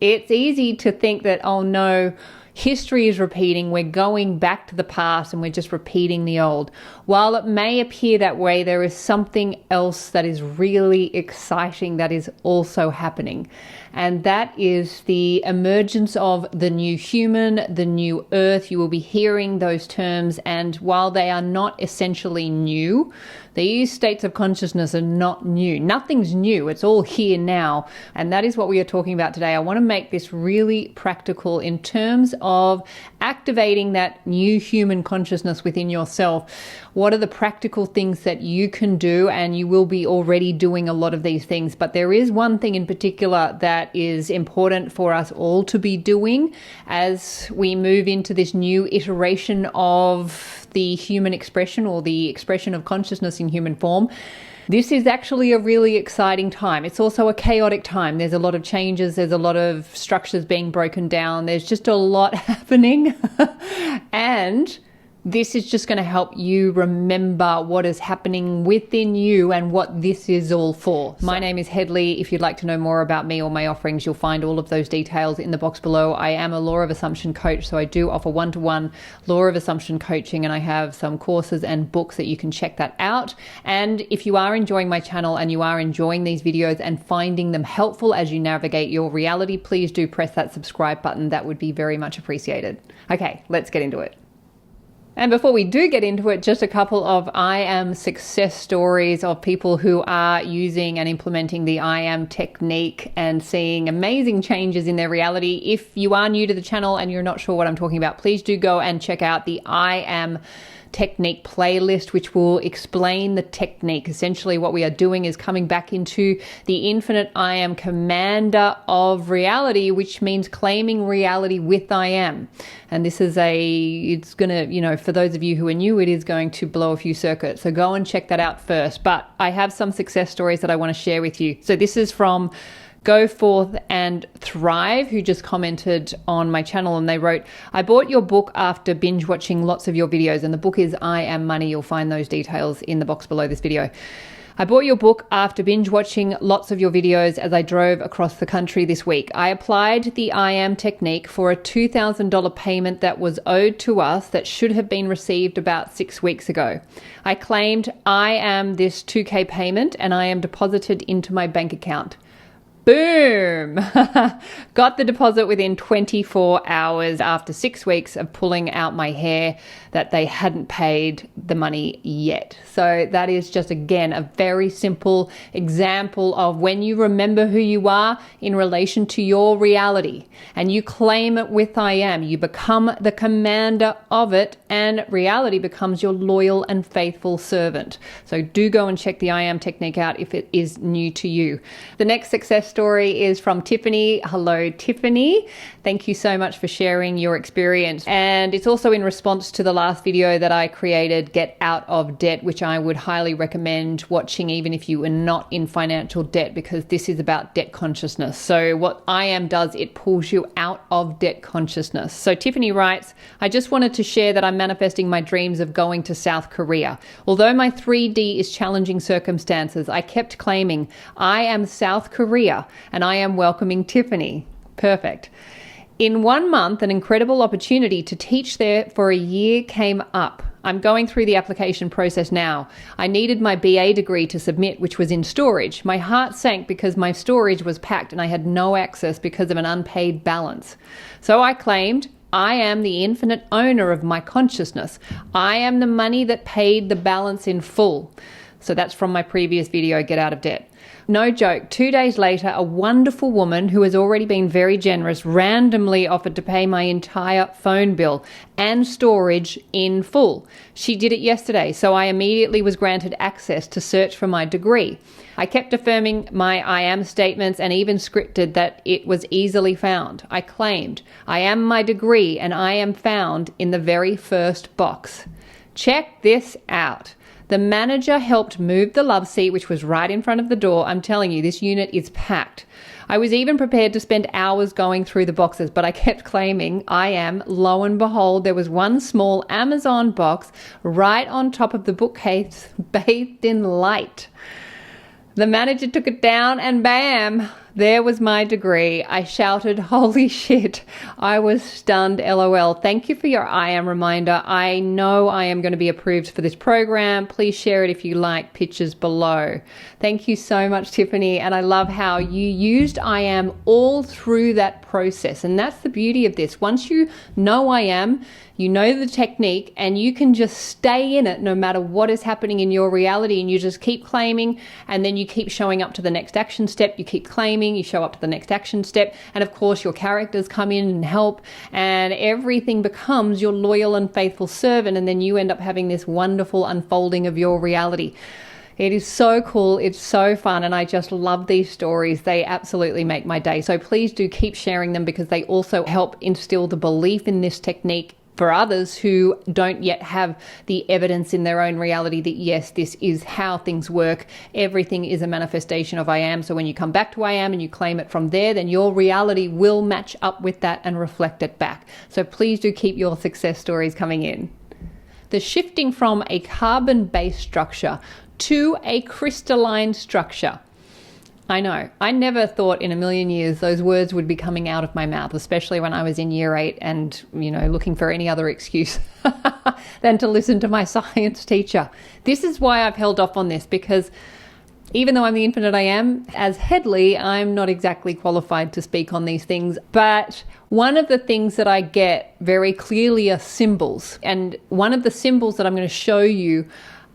It's easy to think that, oh no, history is repeating, we're going back to the past and we're just repeating the old. While it may appear that way, there is something else that is really exciting that is also happening. And that is the emergence of the new human, the new earth. You will be hearing those terms, and while they are not essentially new, these states of consciousness are not new. Nothing's new. It's all here now. And that is what we are talking about today. I want to make this really practical in terms of activating that new human consciousness within yourself. What are the practical things that you can do? And you will be already doing a lot of these things. But there is one thing in particular that is important for us all to be doing as we move into this new iteration of the human expression, or the expression of consciousness in human form. This is actually a really exciting time. It's also a chaotic time. There's a lot of changes. There's a lot of structures being broken down. There's just a lot happening. And this is just going to help you remember what is happening within you and what this is all for. My name is Hedley. If you'd like to know more about me or my offerings, you'll find all of those details in the box below. I am a Law of Assumption coach, so I do offer one-to-one Law of Assumption coaching, and I have some courses and books that you can check that out. And if you are enjoying my channel and you are enjoying these videos and finding them helpful as you navigate your reality, please do press that subscribe button. That would be very much appreciated. Okay, let's get into it. And before we do get into it, just a couple of I am success stories of people who are using and implementing the I am technique and seeing amazing changes in their reality. If you are new to the channel and you're not sure what I'm talking about, please do go and check out the I am technique playlist, which will explain the technique. Essentially what we are doing is coming back into the infinite I am commander of reality, which means claiming reality with I am. And this is it's gonna, for those of you who are new, it is going to blow a few circuits. So go and check that out first. But I have some success stories that I want to share with you. So this is from Go Forth and Thrive, who just commented on my channel, and they wrote, I bought your book after binge watching lots of your videos, and the book is I Am Money. You'll find those details in the box below this video. I bought your book after binge watching lots of your videos as I drove across the country this week. I applied the I Am technique for a $2,000 payment that was owed to us that should have been received about 6 weeks ago. I claimed I am this $2,000 payment and I am deposited into my bank account. Boom! Got the deposit within 24 hours after 6 weeks of pulling out my hair that they hadn't paid the money yet. So that is just, again, a very simple example of when you remember who you are in relation to your reality and you claim it with I am, you become the commander of it and reality becomes your loyal and faithful servant. So do go and check the I am technique out if it is new to you. The next success story is from Tiffany. Hello, Tiffany. Thank you so much for sharing your experience. And it's also in response to the last video that I created, Get Out of Debt, which I would highly recommend watching even if you are not in financial debt, because this is about debt consciousness. So what I am does, it pulls you out of debt consciousness. So Tiffany writes, I just wanted to share that I'm manifesting my dreams of going to South Korea. Although my 3D is challenging circumstances, I kept claiming I am South Korea and I am welcoming Tiffany. Perfect. In 1 month, an incredible opportunity to teach there for a year came up. I'm going through the application process now. I needed my BA degree to submit, which was in storage. My heart sank because my storage was packed and I had no access because of an unpaid balance. So I claimed, I am the infinite owner of my consciousness. I am the money that paid the balance in full. So that's from my previous video, Get Out of Debt. No joke, 2 days later, a wonderful woman who has already been very generous randomly offered to pay my entire phone bill and storage in full. She did it yesterday, so I immediately was granted access to search for my degree. I kept affirming my I am statements and even scripted that it was easily found. I claimed, I am my degree and I am found in the very first box. Check this out. The manager helped move the love seat, which was right in front of the door. I'm telling you, this unit is packed. I was even prepared to spend hours going through the boxes, but I kept claiming I am. Lo and behold, there was one small Amazon box right on top of the bookcase, bathed in light. The manager took it down and bam, There was my degree. I shouted, holy shit. I was stunned, LOL. Thank you for your I am reminder. I know I am going to be approved for this program. Please share it if you like, pictures below. Thank you so much, Tiffany. And I love how you used I am all through that process. And that's the beauty of this. Once you know I am, you know the technique, and you can just stay in it no matter what is happening in your reality, and you just keep claiming, and then you keep showing up to the next action step. You keep claiming, you show up to the next action step, and of course your characters come in and help, and everything becomes your loyal and faithful servant, and then you end up having this wonderful unfolding of your reality. It is so cool. It's so fun. And I just love these stories. They absolutely make my day. So please do keep sharing them, because they also help instill the belief in this technique for others who don't yet have the evidence in their own reality that yes, this is how things work. Everything is a manifestation of I am. So when you come back to I am and you claim it from there, then your reality will match up with that and reflect it back. So please do keep your success stories coming in. The shifting from a carbon-based structure to a crystalline structure. I know. I never thought in a million years those words would be coming out of my mouth, especially when I was in year 8 and, looking for any other excuse than to listen to my science teacher. This is why I've held off on this, because even though I'm the infinite I am, as Headley, I'm not exactly qualified to speak on these things. But one of the things that I get very clearly are symbols. And one of the symbols that I'm going to show you,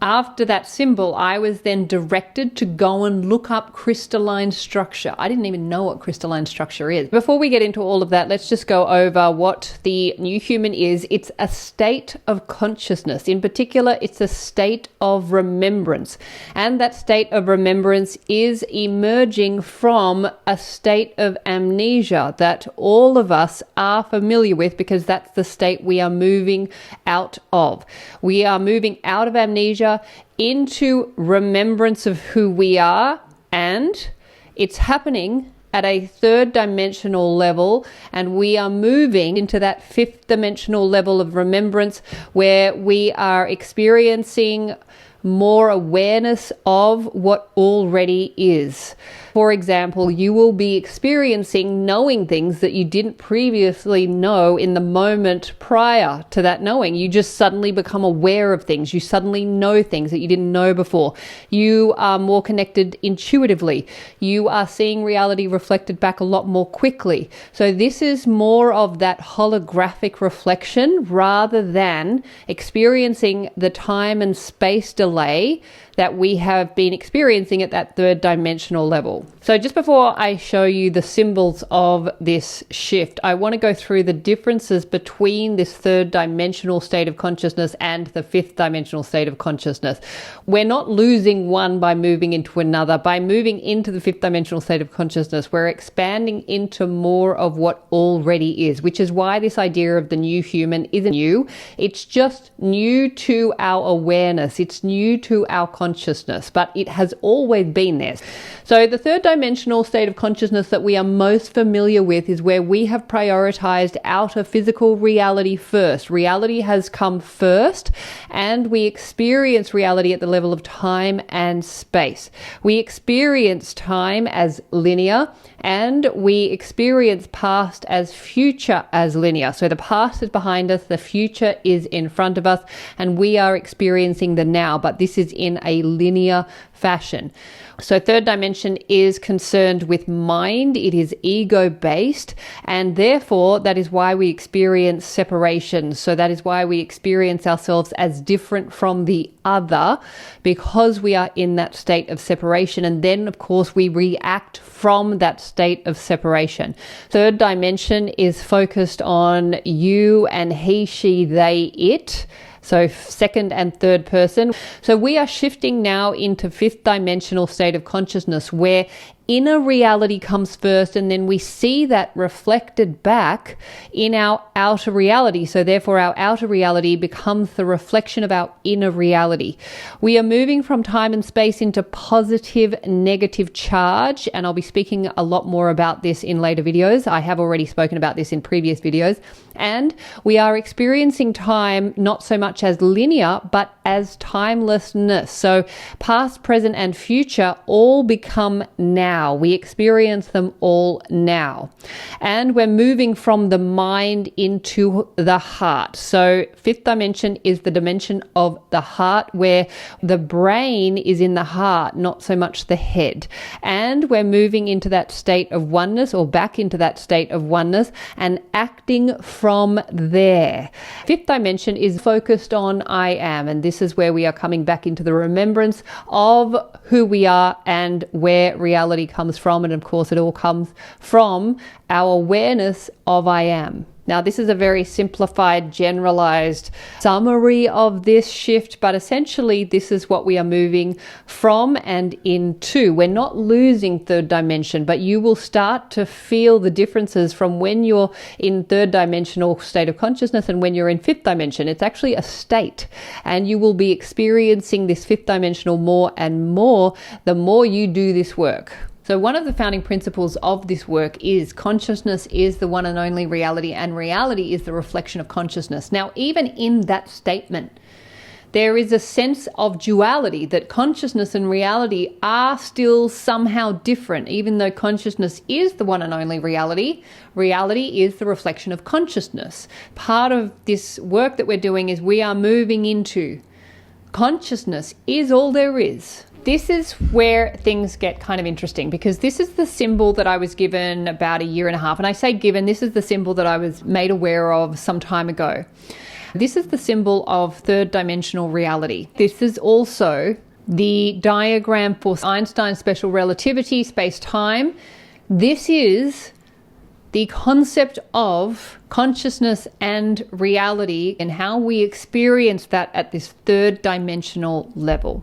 after that symbol, I was then directed to go and look up crystalline structure. I didn't even know what crystalline structure is. Before we get into all of that, let's just go over what the new human is. It's a state of consciousness. In particular, it's a state of remembrance. And that state of remembrance is emerging from a state of amnesia that all of us are familiar with, because that's the state we are moving out of. We are moving out of amnesia into remembrance of who we are, and it's happening at a 3rd dimensional level, and we are moving into that 5th dimensional level of remembrance, where we are experiencing more awareness of what already is. For example, you will be experiencing knowing things that you didn't previously know in the moment prior to that knowing. You just suddenly become aware of things. You suddenly know things that you didn't know before. You are more connected intuitively. You are seeing reality reflected back a lot more quickly. So this is more of that holographic reflection rather than experiencing the time and space delay that we have been experiencing at that 3rd dimensional level. So just before I show you the symbols of this shift, I want to go through the differences between this 3rd dimensional state of consciousness and the 5th dimensional state of consciousness. We're not losing one by moving into another. By moving into the 5th dimensional state of consciousness, we're expanding into more of what already is, which is why this idea of the new human isn't new. It's just new to our awareness. It's new to our consciousness, but it has always been there. So the 3rd dimensional state of consciousness that we are most familiar with is where we have prioritized outer physical reality first. Reality has come first, and we experience reality at the level of time and space. We experience time as linear, and we experience past as future as linear. So the past is behind us, the future is in front of us, and we are experiencing the now, but this is in a linear fashion. So 3rd dimension is concerned with mind. It is ego-based, and therefore that is why we experience separation. So that is why we experience ourselves as different from the other, because we are in that state of separation. And then, of course, we react from that state of separation. 3rd dimension is focused on you and he, she, they, it. So 2nd and 3rd person. So we are shifting now into 5th dimensional state of consciousness, where inner reality comes first, and then we see that reflected back in our outer reality. So therefore our outer reality becomes the reflection of our inner reality. We are moving from time and space into positive, negative charge, and I'll be speaking a lot more about this in later videos. I have already spoken about this in previous videos. And we are experiencing time not so much as linear, but as timelessness. So past, present, and future all become now. now. We experience them all now. And we're moving from the mind into the heart. So fifth dimension is the dimension of the heart, where the brain is in the heart, not so much the head. And we're moving into that state of oneness, or back into that state of oneness, and acting from there. Fifth dimension is focused on I am, and this is where we are coming back into the remembrance of who we are and where reality comes from. And of course, it all comes from our awareness of I am. Now, this is a very simplified, generalized summary of this shift, but essentially this is what we are moving from and into. We're not losing third dimension, but you will start to feel the differences from when you're in third dimensional state of consciousness and when you're in fifth dimension. It's actually a state, and you will be experiencing this fifth dimensional more and more the more you do this work. So one of the founding principles of this work is consciousness is the one and only reality, and reality is the reflection of consciousness. Now, even in that statement, there is a sense of duality, that consciousness and reality are still somehow different. Even though consciousness is the one and only reality, reality is the reflection of consciousness. Part of this work that we're doing is we are moving into consciousness is all there is. This is where things get kind of interesting, because this is the symbol that I was given about a year and a half. And I say given, this is the symbol that I was made aware of some time ago. This is the symbol of third dimensional reality. This is also the diagram for Einstein's special relativity, space-time. This is the concept of consciousness and reality and how we experience that at this third dimensional level.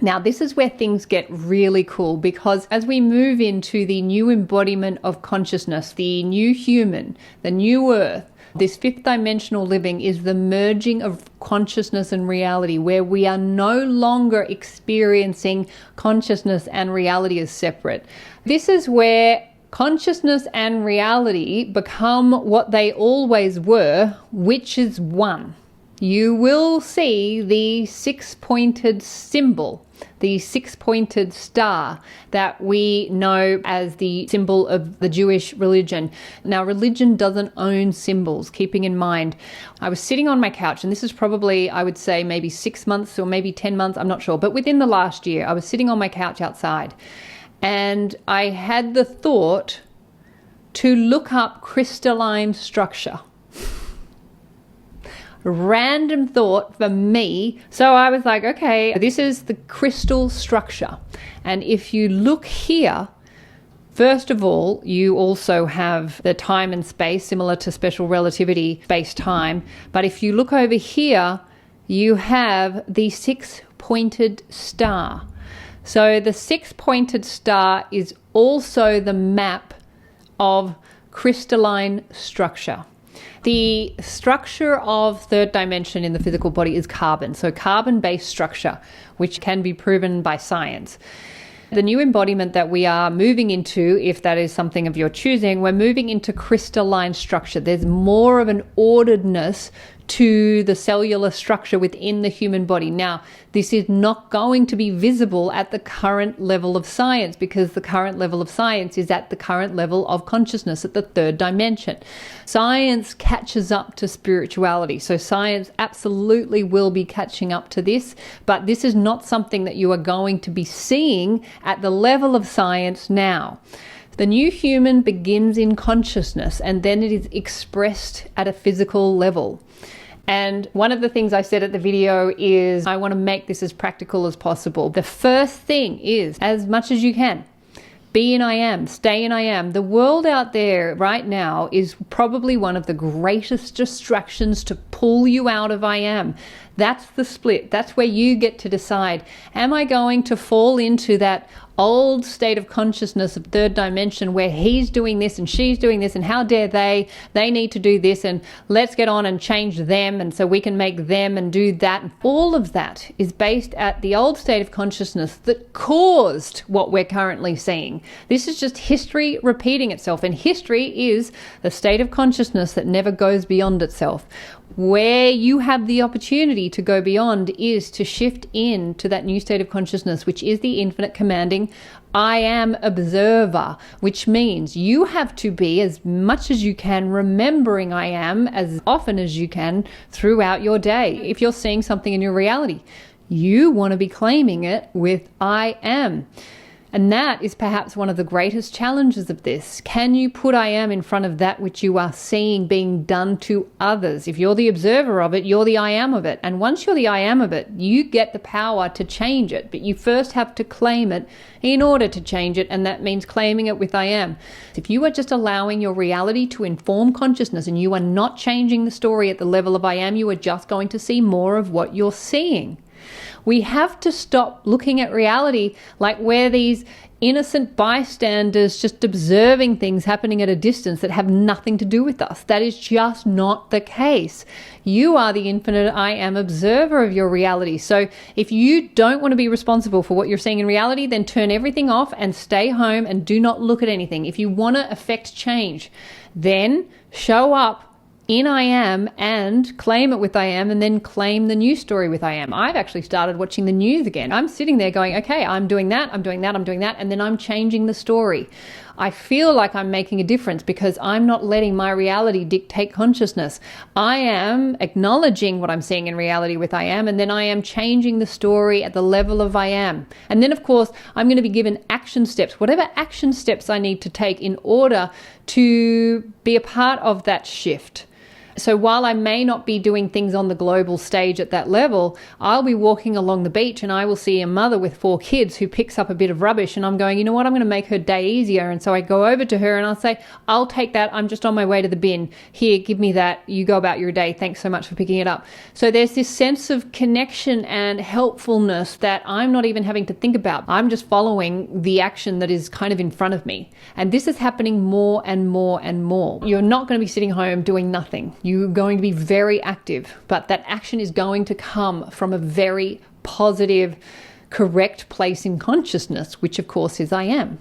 Now, this is where things get really cool, because as we move into the new embodiment of consciousness, the new human, the new earth, this fifth dimensional living is the merging of consciousness and reality, where we are no longer experiencing consciousness and reality as separate. This is where consciousness and reality become what they always were, which is one. You will see the six-pointed symbol, the six-pointed star that we know as the symbol of the Jewish religion. Now, religion doesn't own symbols, keeping in mind. I was sitting on my couch, and this is probably, I would say, maybe 6 months or maybe 10 months, I'm not sure, but within the last year, I was sitting on my couch outside, and I had the thought to look up crystalline structure. Random thought for me. So I was like, okay, this is the crystal structure. And if you look here, first of all, you also have the time and space, similar to special relativity, space-time. But if you look over here, you have the six-pointed star. So the six-pointed star is also the map of crystalline structure. The structure of third dimension in the physical body is carbon. So carbon-based structure, which can be proven by science. The new embodiment that we are moving into, if that is something of your choosing, we're moving into crystalline structure. There's more of an orderedness to the cellular structure within the human body. Now, this is not going to be visible at the current level of science, because the current level of science is at the current level of consciousness at the third dimension. Science catches up to spirituality. So science absolutely will be catching up to this, but this is not something that you are going to be seeing at the level of science now. The new human begins in consciousness, and then it is expressed at a physical level. And one of the things I said at the video is I want to make this as practical as possible. The first thing is, as much as you can, be in I am, stay in I am. The world out there right now is probably one of the greatest distractions to pull you out of I am. That's the split. That's where you get to decide, am I going to fall into that old state of consciousness of third dimension where he's doing this and she's doing this and how dare they need to do this and let's get on and change them and so we can make them and do that. All of that is based at the old state of consciousness that caused what we're currently seeing. This is just history repeating itself, and history is the state of consciousness that never goes beyond itself. Where you have the opportunity to go beyond is to shift into that new state of consciousness, which is the infinite commanding saying, I am observer, which means you have to be, as much as you can, remembering I am as often as you can throughout your day. If you're seeing something in your reality, you want to be claiming it with I am. And that is perhaps one of the greatest challenges of this. Can you put I am in front of that which you are seeing being done to others? If you're the observer of it, you're the I am of it. And once you're the I am of it, you get the power to change it. But you first have to claim it in order to change it. And that means claiming it with I am. If you are just allowing your reality to inform consciousness and you are not changing the story at the level of I am, you are just going to see more of what you're seeing. We have to stop looking at reality like we're these innocent bystanders just observing things happening at a distance that have nothing to do with us. That is just not the case. You are the infinite I am observer of your reality. So if you don't want to be responsible for what you're seeing in reality, then turn everything off and stay home and do not look at anything. If you want to affect change, then show up in I am and claim it with I am, and then claim the news story with I am. I've actually started watching the news again. I'm sitting there going, okay, I'm doing that, I'm doing that, I'm doing that, and then I'm changing the story. I feel like I'm making a difference because I'm not letting my reality dictate consciousness. I am acknowledging what I'm seeing in reality with I am, and then I am changing the story at the level of I am. And then, of course, I'm going to be given action steps, whatever action steps I need to take in order to be a part of that shift. So while I may not be doing things on the global stage at that level, I'll be walking along the beach and I will see a mother with 4 kids who picks up a bit of rubbish, and I'm going, you know what, I'm going to make her day easier. And so I go over to her and I'll say, I'll take that. I'm just on my way to the bin. Here, give me that. You go about your day. Thanks so much for picking it up. So there's this sense of connection and helpfulness that I'm not even having to think about. I'm just following the action that is kind of in front of me. And this is happening more and more and more. You're not going to be sitting home doing nothing. You're going to be very active, but that action is going to come from a very positive, correct place in consciousness, which of course is I am.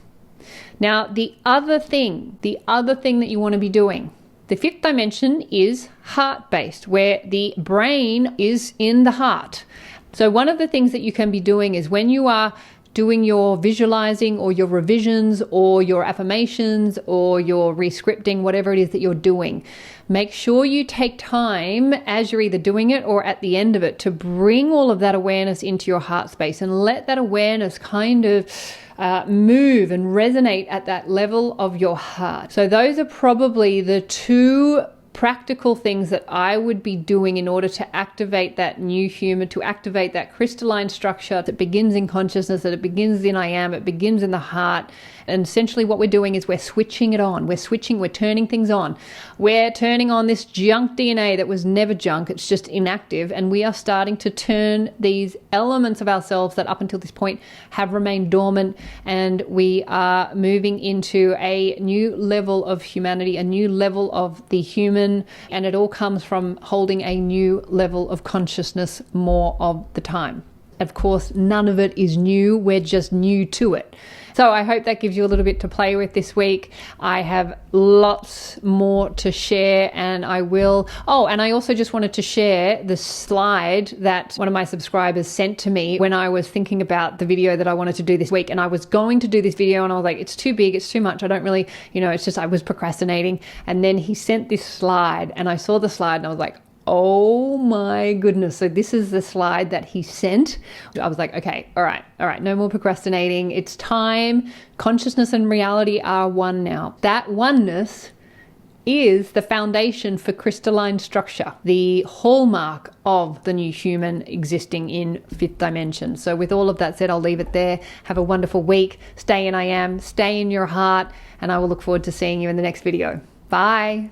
Now, the other thing that you want to be doing, the 5th dimension is heart-based, where the brain is in the heart. So one of the things that you can be doing is when you are doing your visualizing or your revisions or your affirmations or your rescripting, whatever it is that you're doing, make sure you take time as you're either doing it or at the end of it to bring all of that awareness into your heart space and let that awareness kind of move and resonate at that level of your heart. So those are probably the 2 practical things that I would be doing in order to activate that new human, to activate that crystalline structure that begins in consciousness, that it begins in I am, it begins in the heart. And essentially what we're doing is we're switching it on. We're turning things on. We're turning on this junk DNA that was never junk. It's just inactive. And we are starting to turn these elements of ourselves that up until this point have remained dormant. And we are moving into a new level of humanity, a new level of the human. And it all comes from holding a new level of consciousness more of the time. Of course, none of it is new. We're just new to it. So I hope that gives you a little bit to play with this week. I have lots more to share, and I will. Oh, and I also just wanted to share the slide that one of my subscribers sent to me when I was thinking about the video that I wanted to do this week. And I was going to do this video and I was like, it's too big, it's too much. I don't really, it's just I was procrastinating. And then he sent this slide and I saw the slide and I was like, oh my goodness. So this is the slide that he sent. I was like, okay, all right, no more procrastinating. It's time. Consciousness and reality are one now. That oneness is the foundation for crystalline structure, the hallmark of the new human existing in 5th dimension. So with all of that said, I'll leave it there. Have a wonderful week. Stay in I am, stay in your heart, and I will look forward to seeing you in the next video. Bye.